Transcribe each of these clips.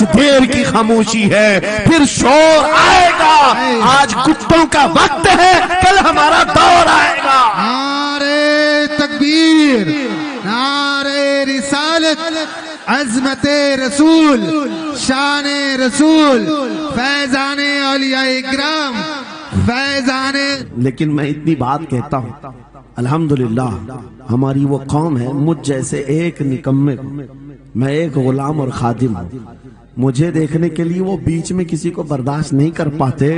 کچھ دیر کی خاموشی ہے، پھر شور آئے گا۔ آج کتوں کا وقت ہے، کل ہمارا دور آئے گا۔ نعرے تکبیر، نعرے رسالت، عظمت رسول، شان رسول، فیضان اولیاء اکرام، فیضان۔ لیکن میں اتنی بات کہتا ہوں، الحمدللہ ہماری وہ قوم ہے، مجھ جیسے ایک نکمے، میں ایک غلام اور خادم ہوں، مجھے دیکھنے کے لیے وہ بیچ میں کسی کو برداشت نہیں کر پاتے،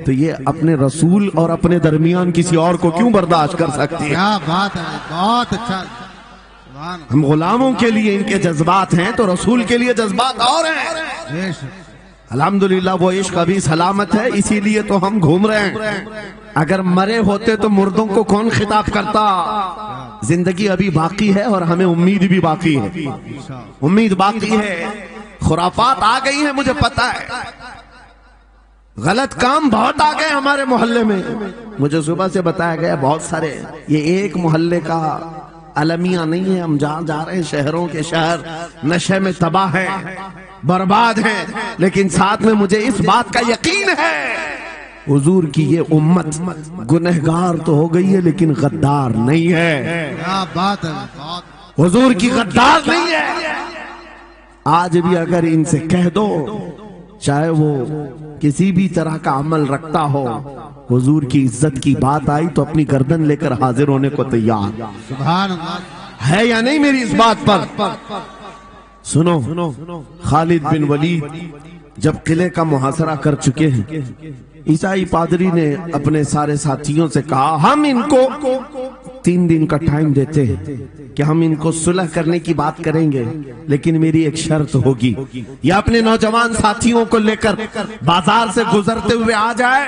تو یہ اپنے رسول اور اپنے درمیان کسی اور کو کیوں برداشت کر سکتی ہے؟ کیا بات ہے، بہت اچھا۔ ہم غلاموں کے لیے ان کے جذبات ہیں تو رسول کے لیے جذبات اور ہیں۔ الحمدللہ وہ عشق ابھی سلامت ہے، اسی لیے تو ہم گھوم رہے ہیں۔ اگر مرے ہوتے تو مردوں کو کون خطاب کرتا؟ زندگی ابھی باقی ہے اور ہمیں امید بھی باقی ہے، امید باقی ہے۔ خرافات آ گئی ہیں، مجھے پتا ہے، غلط کام بہت آ گئے ہمارے محلے میں۔ مجھے صبح سے بتایا گیا بہت سارے، یہ ایک محلے کا المیہ نہیں ہے، ہم جہاں جا رہے ہیں شہروں کے شہر نشے میں تباہ ہیں، برباد ہیں، لیکن ساتھ میں مجھے اس بات کا یقین ہے حضور کی یہ امت گنہگار تو ہو گئی ہے لیکن غدار نہیں ہے۔ کیا بات ہے، حضور کی غدار نہیں ہے۔ آج بھی اگر ان سے کہہ دو، چاہے وہ کسی بھی طرح کا عمل رکھتا ہو، حضور کی عزت کی بات آئی تو اپنی گردن لے کر حاضر ہونے کو تیار سبحان اللہ ہے یا نہیں میری اس بات پر؟ سنو، خالد بن ولید جب قلعے کا محاصرہ کر چکے ہیں، عیسائی پادری نے اپنے سارے ساتھیوں سے کہا ہم ان کو 3 دن کا ٹائم دیتے ہیں کہ ہم ان کو صلح کرنے کی بات کریں گے، لیکن میری ایک شرط ہوگی، یہ اپنے نوجوان ساتھیوں کو لے کر بازار سے گزرتے ہوئے آ جائے،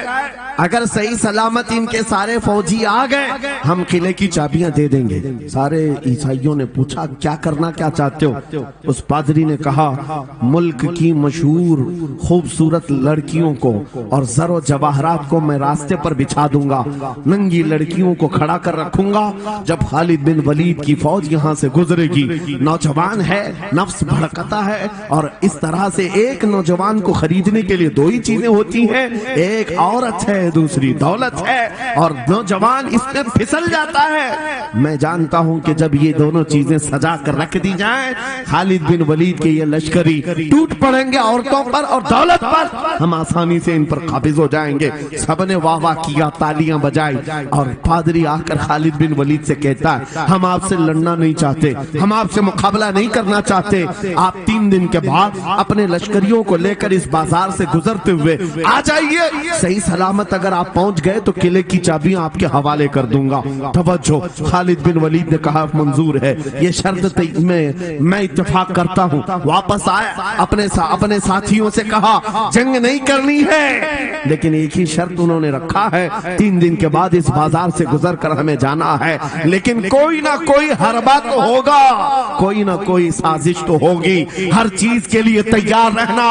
اگر صحیح سلامت ان کے سارے فوجی آ گئے ہم قلعے کی چابیاں دے دیں گے۔ سارے عیسائیوں نے پوچھا کیا کرنا کیا چاہتے ہو؟ اس پادری نے کہا ملک کی مشہور خوبصورت لڑکیوں کو اور زر و جواہرات کو میں راستے پر بچھا دوں گا، ننگی لڑکیوں کو کھڑا کر رکھوں گا، جب خالد بن ولید کی فوج یہاں سے گزرے گی، نوجوان ہے، نفس بھڑکتا ہے، اور اس طرح سے ایک نوجوان کو خریدنے کے لیے 2 ہی چیزیں ہوتی ہیں، ایک عورت ہے، دوسری دولت ہے، اور نوجوان اس میں پھسل جاتا ہے۔ میں جانتا ہوں کہ جب یہ دونوں چیزیں سجا کر رکھ دی جائیں، خالد بن ولید کے یہ لشکری ٹوٹ پڑیں گے عورتوں پر اور دولت پر، ہم آسانی سے ان پر قابض ہو جائیں گے۔ سب نے واہ واہ کیا، تالیاں بجائی، اور پادری آ کر خالد بن ولید سے کہتا ہے ہم آپ سے لڑنا نہیں چاہتے، ہم آپ سے مقابلہ نہیں کرنا چاہتے، آپ 3 دن کے بعد اپنے لشکریوں کو لے کر اس بازار سے گزرتے ہوئے آ جائیے، صحیح سلامت اگر آپ پہنچ گئے تو قلعے کی چابیاں آپ کے حوالے کر دوں گا۔ توجہ، خالد بن ولید نے کہا منظور ہے، یہ شرط میں اتفاق کرتا ہوں۔ واپس آئے، اپنے ساتھیوں سے کہا جنگ نہیں کرنی ہے، لیکن ایک ہی شرط انہوں نے رکھا ہے، 3 دن کے بعد اس بازار سے گزر کر ہمیں جانا ہے، لیکن کوئی نہ کوئی حربہ تو ہوگا، کوئی نہ کوئی سازش تو ہوگی، ہر چیز کے لیے تیار رہنا۔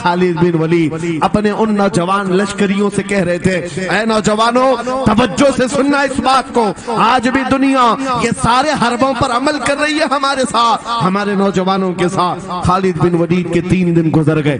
خالد بن ولید اپنے ان نوجوان لشکریوں سے کہہ رہے تھے اے نوجوانوں توجہ سے سننا اس بات کو، آج بھی دنیا یہ سارے حربوں پر عمل کر رہی ہے ہمارے ساتھ، ہمارے نوجوانوں کے ساتھ۔ خالد بن ولید کے 3 دن گزر گئے،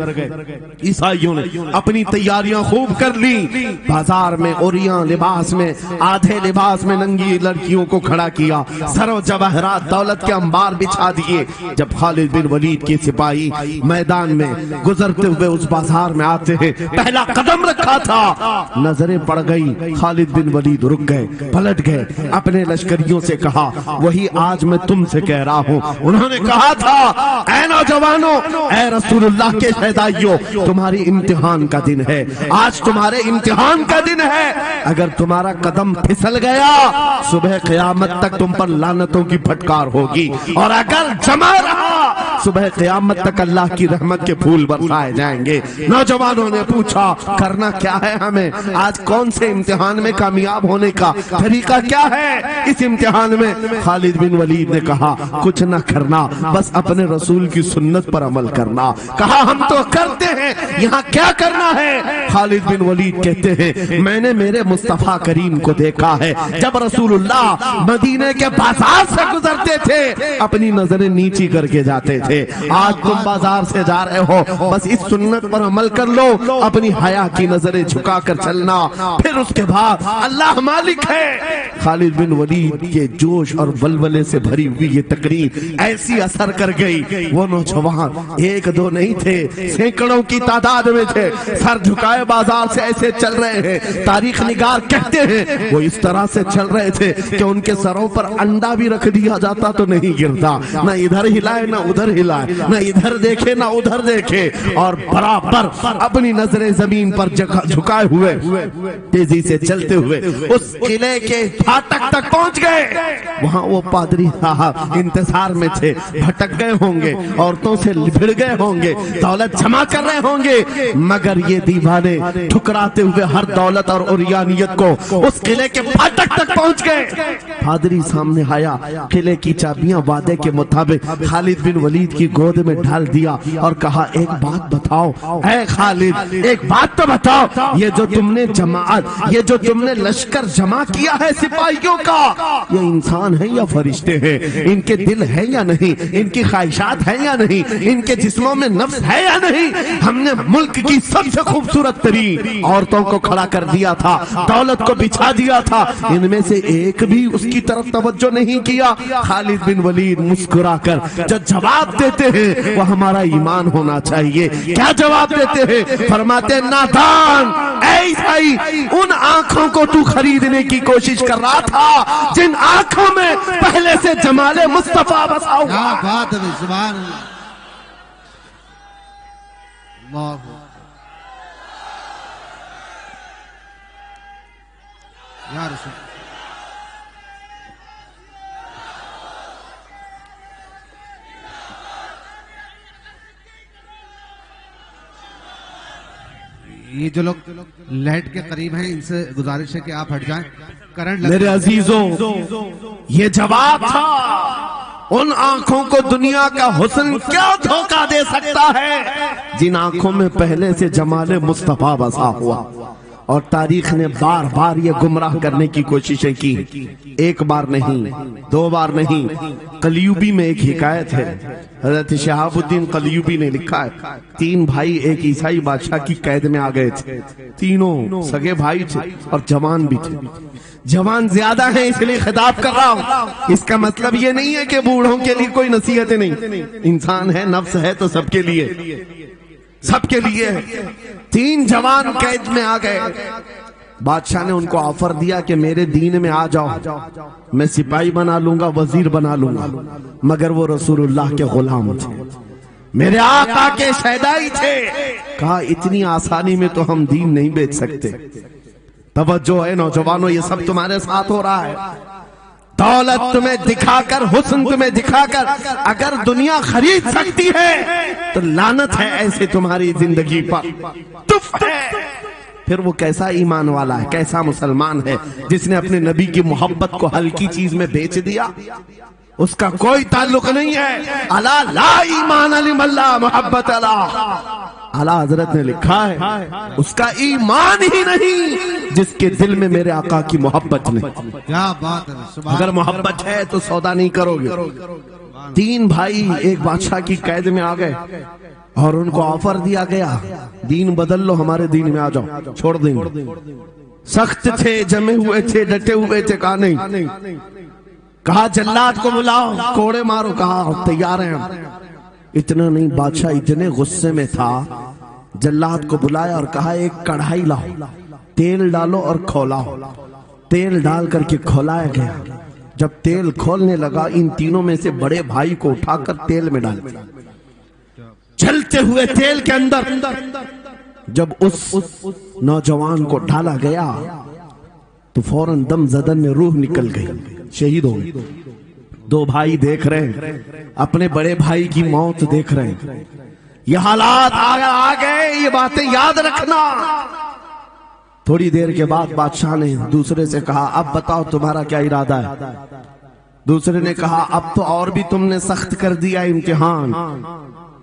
عیسائیوں نے اپنی تیاریاں خوب کر لی، بازار میں اوریاں لباس میں، آدھے لباس میں ننگی لڑکیوں کو کھڑا کیا، زر و جواہرات دولت کے انبار بچھا دیے۔ جب خالد بن ولید کے سپاہی میدان میں گزرتے ہوئے اس بازار میں آتے ہیں، پہلا قدم رکھا تھا، نظریں پڑ گئی، خالد بن ولید رک گئے، پلٹ گئے، اپنے لشکریوں سے کہا وہی آج میں تم سے کہہ رہا ہوں، انہوں نے کہا تھا اے نوجوانوں، اے رسول اللہ کے شہدائیوں، تمہاری امتحان کا دن ہے، آج تمہارے امتحان کا دن ہے، اگر تمہارا قدم پھسل گیا صبح قیامت تک تم پر لعنتوں کی پھٹکار ہوگی، اور اگر جمع رہا صبح قیامت تک اللہ کی رحمت کے پھول برسائے جائیں گے۔ نوجوانوں نے پوچھا کرنا کیا ہے ہمیں، آج کون سے امتحان میں کامیاب ہونے کا طریقہ کیا ہے اس امتحان میں؟ خالد بن ولید نے کہا کچھ نہ کرنا، بس اپنے رسول کی سنت پر عمل کرنا۔ کہا ہم تو کرتے ہیں، یہاں کیا کرنا ہے؟ خالد بن ولید کہتے ہیں میں نے میرے مصطفیٰ کریم کو دیکھا ہے، جب رسول اللہ مدینے کے بازار سے گزرتے تھے اپنی نظریں نیچی کر کے جاتے جاتے تھے. آج تم بازار سے جا رہے ہو, بس اس سنت پر عمل کر لو, اپنی حیا کی نظریں جھکا کر چلنا, پھر اس کے بعد اللہ مالک ہے. خالد بن ولید کے جوش اور ولولے سے بھری ہوئی یہ تقریر ایسی اثر کر گئی. وہ نوجوان ایک دو نہیں تھے, سینکڑوں کی تعداد میں تھے, سر جھکائے بازار سے ایسے چل رہے ہیں. تاریخ نگار کہتے ہیں وہ اس طرح سے چل رہے تھے کہ ان کے سروں پر انڈا بھی رکھ دیا جاتا تو نہیں گرتا, نہ ادھر ہلائے نہ ادھر ہلائے, نہ ادھر دیکھے نہ ادھر دیکھے, اور برابر اپنی نظریں زمین پر جھکائے ہوئے تیزی سے چلتے ہوئے اس قلعے کے پھاٹک تک پہنچ گئے. وہاں وہ پادری صاحب انتظار میں تھے, بھٹک گئے ہوں گے, عورتوں سے بھڑ گئے ہوں گے, دولت جمع کر رہے ہوں گے, مگر یہ دیوانے ٹھکراتے ہوئے ہر دولت اور اوریانیت کو اس قلعے کے پھاٹک تک پہنچ گئے. پادری سامنے آیا, قلعے کی چابیاں وعدے کے مطابق خالد بن ولید کی گود میں ڈال دیا اور کہا ایک بات بتاؤ اے خالد, ایک بات تو بتاؤ, یہ جو تم نے جماعت, یہ جو تم نے لشکر جمع کیا ہے سپاہیوں کا, یہ انسان ہیں یا فرشتے ہیں, ان کے دل ہیں یا نہیں, ان کی خواہشات ہیں یا نہیں, ان کے جسموں میں نفس ہے یا نہیں. ہم نے ملک کی سب سے خوبصورت ترین عورتوں کو کھڑا کر دیا تھا, دولت کو بچھا دیا تھا, ان میں سے ایک بھی اس کی طرف توجہ نہیں کیا. خالد بن ولید مسکرا کر جو جواب دیتے ہیں وہ ہمارا ایمان ہونا چاہیے. کیا جواب دیتے ہیں؟ فرماتے نادان اے عیسائی, ان آنکھوں کو تو خریدنے کی کوشش کر رہا تھا جن آنکھوں میں پہلے سے جمال مصطفیٰ بسا ہوا. کیا بات ہے, سبحان اللہ. یا رسول یہ جو لوگ لائٹ کے قریب ہیں ان سے گزارش ہے کہ آپ ہٹ جائیں, کرنٹ میرے عزیزوں, یہ جواب تھا. ان آنکھوں کو دنیا کا حسن کیا دھوکہ دے سکتا ہے جن آنکھوں میں پہلے سے جمال مصطفیٰ بسا ہوا. اور تاریخ نے بار بار یہ گمراہ کرنے کی کوششیں کی, ایک بار نہیں, دو بار نہیں. قلیوبی میں ایک حکایت ہے, حضرت شہاب الدین قلیوبی نے لکھا ہے, 3 بھائی ایک عیسائی بادشاہ کی قید میں آ گئے تھے. تینوں سگے بھائی تھے اور جوان بھی تھے. جوان زیادہ ہیں اس لیے خطاب کر رہا ہوں, اس کا مطلب یہ نہیں ہے کہ بوڑھوں کے لیے کوئی نصیحتیں نہیں. انسان ہے, نفس ہے تو سب کے لیے, سب کے لیے. 3 جوان قید میں آ گئے. بادشاہ نے ان کو آفر دیا کہ میرے دین میں آ جاؤ, میں سپاہی بنا لوں گا, وزیر بنا لوں گا. مگر وہ رسول اللہ کے غلام تھے, میرے آقا کے شیدائی تھے. کہا اتنی آسانی میں تو ہم دین نہیں بیچ سکتے. توجہ ہے نوجوانوں, یہ سب تمہارے ساتھ ہو رہا ہے. دولت تمہیں دکھا کر, حسن تمہیں دکھا کر اگر دنیا خرید سکتی ہے تو لعنت ہے ایسے تمہاری زندگی پر. تف ہے. پھر وہ کیسا ایمان والا ہے, کیسا مسلمان ہے جس نے اپنے نبی کی محبت کو ہلکی چیز میں بیچ دیا. اس کا کوئی تعلق نہیں ہے. الا لا ایمان لمن لا محبت له. اعلیٰ حضرت نے لکھا ہے اس کا ایمان ہی نہیں جس کے دل میں میرے آقا کی محبت نہیں. کیا بات ہے, اگر محبت ہے تو سودا نہیں کرو گے. 3 بھائی ایک بادشاہ کی قید میں آ گئے اور ان کو آفر دیا گیا, دین بدل لو, ہمارے دین میں آ جاؤ, چھوڑ دیں گے. سخت تھے, جمے ہوئے تھے, ڈٹے ہوئے تھے. کہا نہیں. کہا جلاد کو بلاؤ, کوڑے مارو. کہا تیار ہیں. اتنا نہیں, بادشاہ اتنے غصے میں تھا, جلاد کو بلایا اور کہا ایک کڑھائی لاؤ, تیل ڈالو اور کھولاؤ. تیل ڈال کر کے کھولایا گیا. جب تیل کھولنے لگا, ان تینوں میں سے بڑے بھائی کو اٹھا کر تیل میں ڈال دیا. چلتے ہوئے تیل کے اندر جب اس نوجوان کو ڈالا گیا تو فوراً دم زدن میں روح نکل گئی, شہید ہو گئی. 2 بھائی دیکھ رہے ہیں, اپنے بڑے بھائی کی موت دیکھ رہے ہیں. یہ حالات آ گئے, یہ باتیں یاد رکھنا. تھوڑی دیر کے بعد بادشاہ نے دوسرے سے کہا اب بتاؤ تمہارا کیا ارادہ ہے. دوسرے نے کہا اب تو اور بھی تم نے سخت کر دیا امتحان,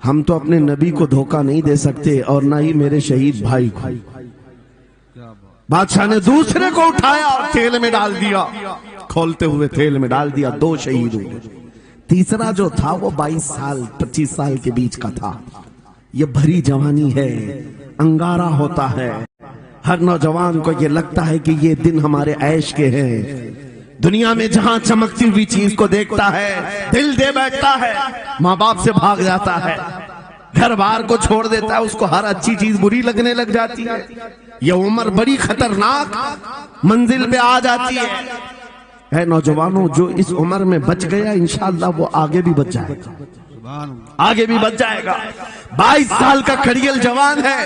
ہم تو اپنے نبی کو دھوکہ نہیں دے سکتے اور نہ ہی میرے شہید بھائی کو. بادشاہ نے دوسرے کو اٹھایا اور تیل میں ڈال دیا, کھولتے ہوئے تیل میں ڈال دیا. 2 شہید ہوئے. तीसरा जो था वो 22 साल 25 साल के बीच का था। ये भरी जवानी है, अंगारा होता है। हर नौजवान को ये लगता है कि ये दिन हमारे ऐश के हैं। दुनिया में जहां चमकती हुई चीज को देखता है दिल दे बैठता है, माँ बाप से भाग जाता है, घर बार को छोड़ देता है, उसको हर अच्छी चीज बुरी लगने लग जाती है। ये उम्र बड़ी खतरनाक मंजिल पे आ जाती है नौजवानों, जो इस उम्र में बच गया इंशाअल्लाह वो आगे भी बच जाएगा, आगे भी बच जाएगा। 22 साल का खड़ियल जवान है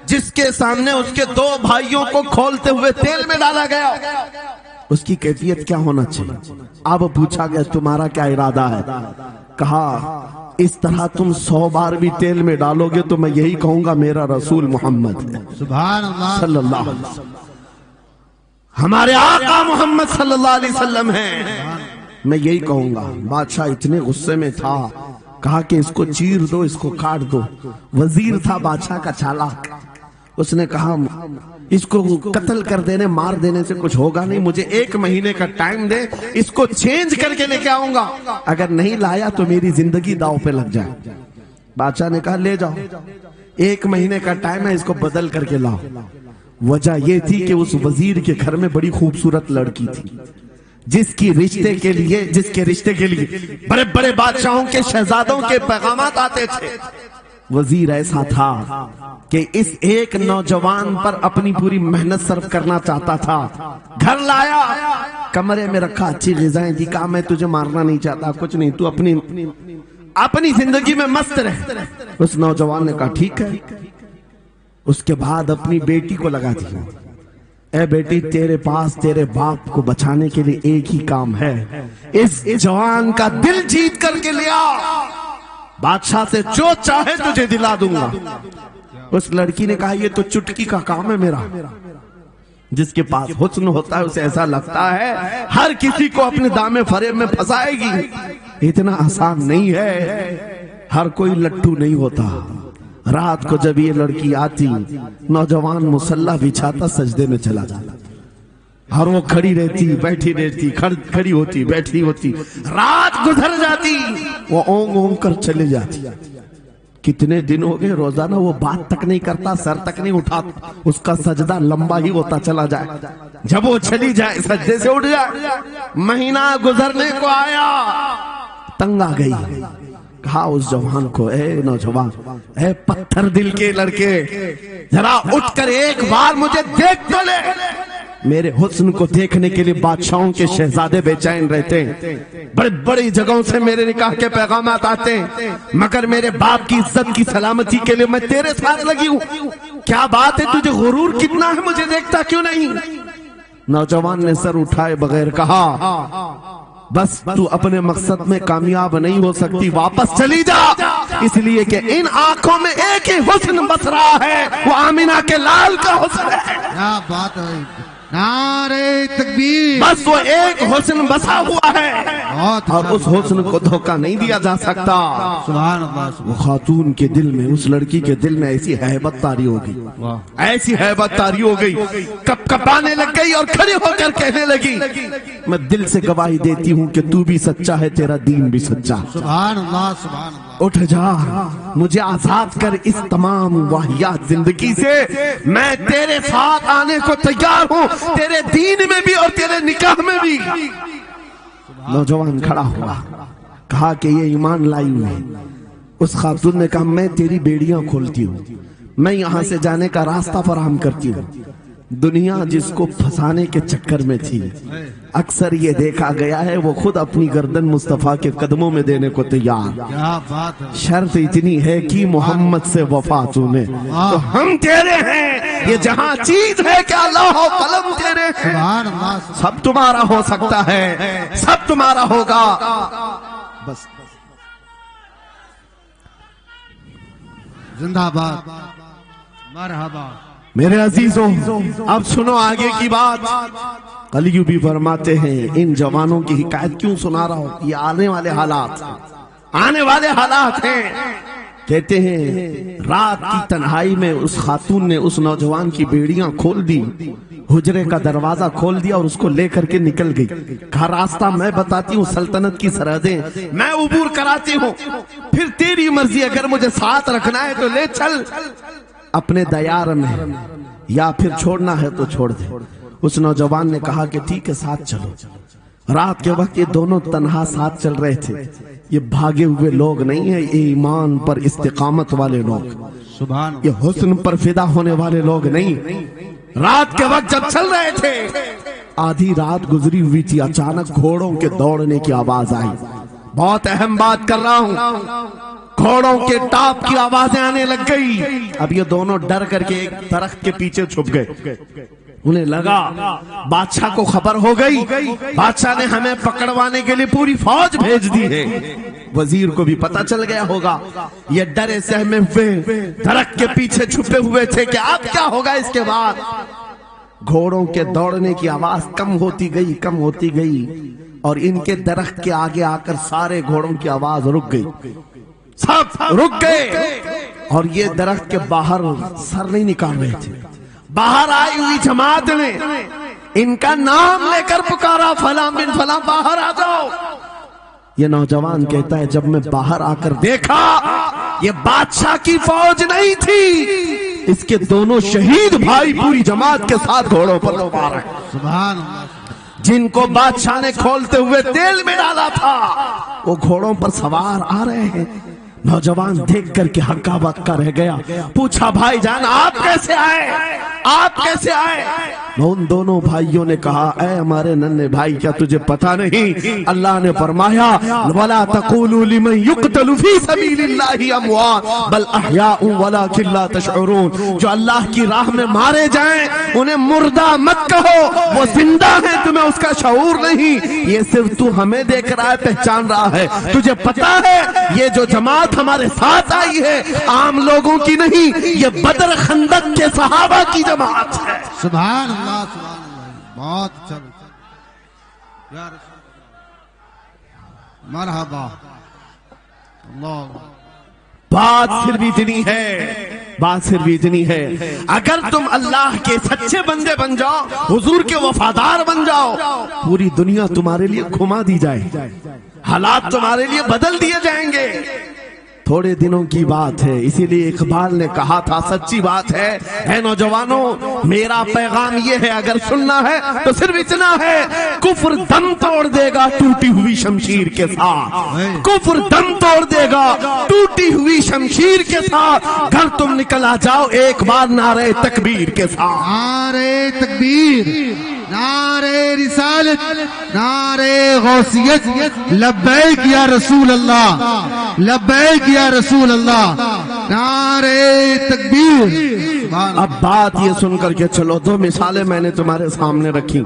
जिसके सामने उसके 2 भाइयों को खोलते हुए तेल में डाला गया। उसकी कैफियत क्या होना चाहिए? अब पूछा गया तुम्हारा क्या इरादा है? कहा इस तरह तुम 100 बार भी तेल में डालोगे तो मैं यही कहूंगा मेरा रसूल मोहम्मद है, सुभान अल्लाह, सल्लल्लाहु अलैहि वसल्लम, हमारे आका मोहम्मद सल्लल्लाहु अलैहि वसल्लम हैं, मैं यही कहूंगा। बादशाह इतने गुस्से में था, कहा कि इसको चीर दो, इसको काट दो। वजीर था बादशाह का चालाक, उसने कहा इसको कत्ल कर देने मार देने से कुछ होगा नहीं, मुझे 1 महीने का टाइम दे, इसको चेंज करके लेके आऊंगा, अगर नहीं लाया तो मेरी जिंदगी दांव पे लग जाए। बादशाह ने कहा ले जाओ, 1 महीने का टाइम है, इसको बदल करके लाओ। वजह ये थी कि उस वजीर के घर में बड़ी खूबसूरत लड़की थी जिसके रिश्ते के लिए बड़े बड़े बादशाहों के शहजादों के पैगामात आते थे। वजीर ऐसा था कि इस एक नौजवान पर अपनी पूरी मेहनत सर्व करना चाहता था। घर लाया, कमरे में रखा, अच्छी ग़िज़ाएं दी, कहा मैं तुझे मारना नहीं चाहता, कुछ नहीं, तू अपनी जिंदगी में मस्त रह। उस नौजवान ने कहा ठीक है। उसके बाद अपनी बेटी को लगा दिया, ए बेटी तेरे पास तेरे बाप को बचाने के लिए एक ही काम है, इस जवान का दिल जीत करके लिया, बादशाह से जो चाहे तुझे दिला दूंगा। उस लड़की ने कहा ये तो चुटकी का काम है मेरा। जिसके पास हुस्न होता है उसे ऐसा लगता है हर किसी को अपने दामे फरेब में फंसाएगी। इतना आसान नहीं है, हर कोई लट्टू नहीं होता। रात को जब ये लड़की आती, नौजवान मुसल्ला बिछाता सजदे में चला जाता और वो खड़ी रहती बैठी रहती, खड़ी होती बैठी होती, रात गुजर जाती, वो ओंग ओंग कर चले जाती। कितने दिन हो गए, रोजाना वो बात तक नहीं करता, सर तक नहीं उठाता, उसका सजदा लंबा ही होता चला जाए। जब वो चली जाए सजदे से उठ जाए। महीना गुजरने को आया, तंग आ गई, कहा उस जवान को, ए नौजवान, ए पत्थर दिल के लड़के, जरा उठकर एक बार मुझे देख तो ले। मेरे हुस्न को देखने के लिए बादशाहों के शहजादे बेचैन रहते हैं, बड़े बड़ी जगहों से मेरे निकाह के पैगामात आते हैं, मगर मेरे बाप की इज्जत की सलामती के लिए मैं तेरे साथ लगी हूँ। क्या बात है, तुझे गुरूर कितना है, मुझे देखता क्यों नहीं? नौजवान ने सर उठाए बगैर कहा बस तू अपने मकसद में कामयाब नहीं हो सकती, वापस चली जा, इसलिए कि इन आंखों में एक ही हुस्न बस रहा है, वो आमिना के लाल का हुस्न है। क्या बात है, नारे तकबीर, बस वो एक हुस्न बसा हुआ है और उस हुस्न को धोखा नहीं दिया जा सकता। सुभान अल्लाह। वो खातून के दिल में, उस लड़की के दिल में ऐसी हैबत तारी हो गई, ऐसी हैबत तारी हो गई, कपकपाने लग गई और खड़े होकर कहने लगी, मैं दिल से गवाही देती हूँ कि तू भी सच्चा है, तेरा दीन भी सच्चा। सुभान अल्लाह, सुभान अल्लाह। उठ जा, मुझे आजाद कर इस तमाम वाहियात जिंदगी से, मैं तेरे साथ आने को तैयार हूँ, तेरे दीन में भी और तेरे निकाह में भी। नौजवान खड़ा हुआ, कहा कि ये ईमान लाई हुई है। उस खातून ने कहा मैं तेरी बेड़ियां खोलती हूँ, मैं यहाँ से जाने का रास्ता फराहम करती हूँ। दुनिया जिसको फंसाने के चक्कर में थी, अक्सर ये देखा गया है वो खुद अपनी गर्दन मुस्तफा के कदमों में देने को तैयार। क्या बात है। शर्त इतनी है कि मोहम्मद से वफा तूने, तो हम तेरे हैं, ये जहां चीज है क्या लौह कलम तेरे हैं, सुभान अल्लाह। सब तुम्हारा हो सकता है, सब तुम्हारा होगा। बस जिंदाबाद, मरहबा। मेरे अजीजों, अब सुनो आगे की बात। कलियू भी फरमाते हैं इन जवानों की हिकायत क्यों सुना रहा हूं, ये आने वाले हालात हैं। कहते हैं रात की तन्हाई में उस खातून ने उस नौजवान की बेड़ियां खोल दी हुजरे का दरवाजा खोल दिया और उसको लेकर के निकल गई। कहा रास्ता मैं बताती हूँ, सल्तनत की सरहदें मैं उबूर कराती हूँ, फिर तेरी मर्जी, अगर मुझे साथ रखना है तो ले चल अपने दयार में, या फिर छोड़ना है तो छोड़ दे। उस नौजवान ने कहा कि ठीक है साथ चलो। रात के वक्त ये दोनों तन्हा साथ चल रहे थे। ये भागे हुए लोग नहीं है, ये ईमान पर इस्तिकामत वाले लोग, सुभान, ये हुस्न पर फिदा होने वाले लोग नहीं। रात के वक्त जब चल रहे थे, आधी रात गुजरी हुई थी, अचानक घोड़ों के दौड़ने की आवाज आई। बहुत अहम बात कर रहा हूं, घोड़ों के टाप की आवाजें आने लग गई। अब ये दोनों डर करके एक दरख्त के पीछे छुप गए। उन्हें लगा बादशाह को खबर हो गई, बादशाह ने हमें पकड़वाने के लिए पूरी फौज भेज दी है। वजीर को भी पता चल गया होगा। ये डरे सहमे हुए दरख्त के पीछे छुपे हुए थे कि अब क्या होगा इसके बाद। घोड़ों के दौड़ने की आवाज कम होती गई, कम होती गई, और इनके दरख्त के आगे आकर सारे घोड़ों की आवाज रुक गई, सब रुक गए। और ये दरख्त के बाहर सर नहीं निकाल रहे थे। बाहर आई हुई जमात ने इनका नाम लेकर पुकारा, फलां बिन फलां बाहर आ जाओ। ये नौजवान कहता है जब मैं बाहर आकर देखा, ये बादशाह की फौज नहीं थी, इसके दोनों शहीद भाई पूरी जमात के साथ घोड़ों पर सवार हैं। सुभान, जिनको बादशाह ने खोलते हुए तेल में डाला था, वो घोड़ों पर सवार आ रहे हैं। नौजवान देख करके हक्का बक्का रह गया। पूछा भाईजान आप कैसे आए, आप कैसे आए? उन दोनों भाइयों ने कहा ऐ हमारे नन्हे भाई, क्या तुझे पता नहीं अल्लाह ने फरमाया वला तक़ूलू लिमन युक़तलु फी सबीलिल्लाहि अमवात बल अहयाउ वलाकिन ला तशउरून। जो अल्लाह की राह में मारे जाएं उन्हें मुर्दा मत कहो, वो जिंदा है, तुम्हें उसका शऊर नहीं। ये सिर्फ तू हमें देख रहा है, पहचान रहा है। तुझे पता है ये जो जमात हमारे साथ आई है आम लोगों की नहीं, ये बदर खंदक के सहाबा की जमात है। सुभान अल्लाह, सुभान अल्लाह, बहुत अच्छा या रसूल मरहबा अल्लाह। बात सिर्फ इतनी है, बात सिर्फ इतनी है, अगर तुम अल्लाह के सच्चे बंदे बन जाओ, हुजूर के वफादार बन जाओ, पूरी दुनिया तुम्हारे लिए घुमा दी जाए, हालात तुम्हारे लिए बदल दिए जाएंगे। थोड़े दिनों की बात है, इसीलिए इकबाल ने कहा था, सच्ची बात है नौजवानों, मेरा पैगाम ये है, अगर सुनना है तो सिर्फ इतना है, कुफ्र दम तोड़ देगा टूटी हुई शमशीर के साथ, कुफ्र दम तोड़ देगा टूटी हुई शमशीर के साथ। घर तुम निकल आ जाओ एक बार नारे तकबीर के साथ। नारे तकबीर, नारे रिसालत, नारे गौसियत, लब्बैक या रसूल अल्लाह, लब्बैक या रसूल अल्लाह, नारे तकबीर। अब बात ये सुनकर के चलो, दो मिसालें मैंने तुम्हारे सामने रखी,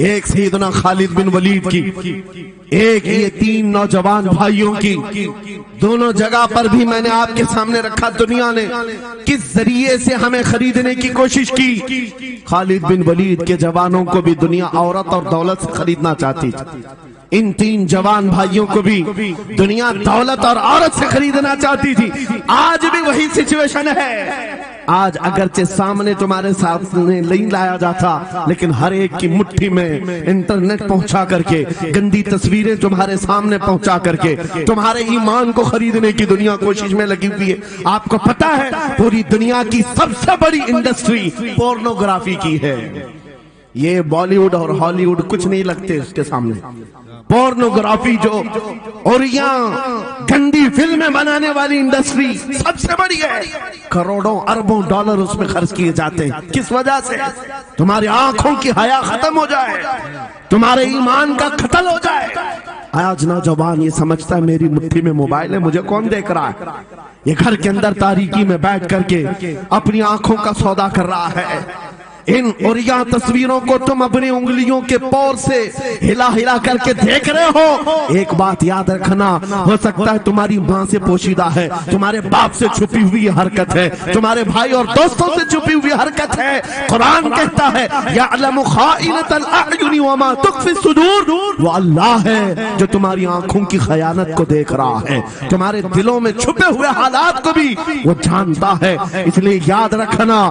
एक सैयदना खालिद बिन वलीद की, एक ये तीन नौजवान भाइयों की। दोनों जगह पर भी मैंने आपके सामने रखा दुनिया ने किस जरिए से हमें खरीदने की कोशिश की। खालिद बिन वलीद के जवानों को भी दुनिया औरत और दौलत से खरीदना चाहती थी, इन तीन जवान भाइयों को भी दुनिया दौलत और औरत से खरीदना चाहती थी। आज भी वही सिचुएशन है। आज अगरचे सामने तुम्हारे सामने नहीं लाया जाता, लेकिन हर एक की मुट्ठी में इंटरनेट पहुंचा करके, गंदी तस्वीरें तुम्हारे सामने पहुंचा करके तुम्हारे ईमान को खरीदने की दुनिया कोशिश में लगी हुई है। आपको पता है पूरी दुनिया की सबसे बड़ी इंडस्ट्री पोर्नोग्राफी की है। ये बॉलीवुड और हॉलीवुड कुछ नहीं लगते उसके सामने। पोर्नोग्राफी जो और यहाँ गंदी फिल्में बनाने वाली इंडस्ट्री सबसे बड़ी है, करोड़ों अरबों डॉलर उसमें खर्च किए जाते हैं। किस वजह से? तुम्हारी आंखों की हया खत्म हो जाए, तुम्हारे ईमान का कत्ल हो जाए। आज नौजवान ये समझता है मेरी मुट्ठी में मोबाइल है, मुझे कौन देख रहा है। ये घर के अंदर तारीकी में बैठ करके अपनी आंखों का सौदा कर रहा है। इन और यहाँ तस्वीरों को तुम अपनी उंगलियों के पौर से हिला हिला करके देख रहे हो। एक बात याद रखना, हो सकता है तुम्हारी माँ से पोशीदा है, तुम्हारे बाप से छुपी हुई हरकत है, तुम्हारे भाई और दोस्तों से छुपी हुई हरकत है। कुरान कहता है यअलमु खाइनतल अयुनि वमा तुख्फी सुदूर, वो अल्लाह है जो तुम्हारी आंखों की खयानत को देख रहा है, तुम्हारे दिलों में छुपे हुए हालात को भी वो जानता है। इसलिए याद रखना,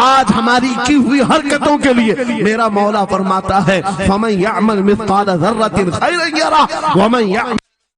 आज हमारी की हुई حرکتوں کے لیے میرا مولا فرماتا ہے فَمَن يَعْمَلْ مِثْقَالَ ذَرَّةٍ خَيْرًا يَرَهُ وَمَن يَعْمَلْ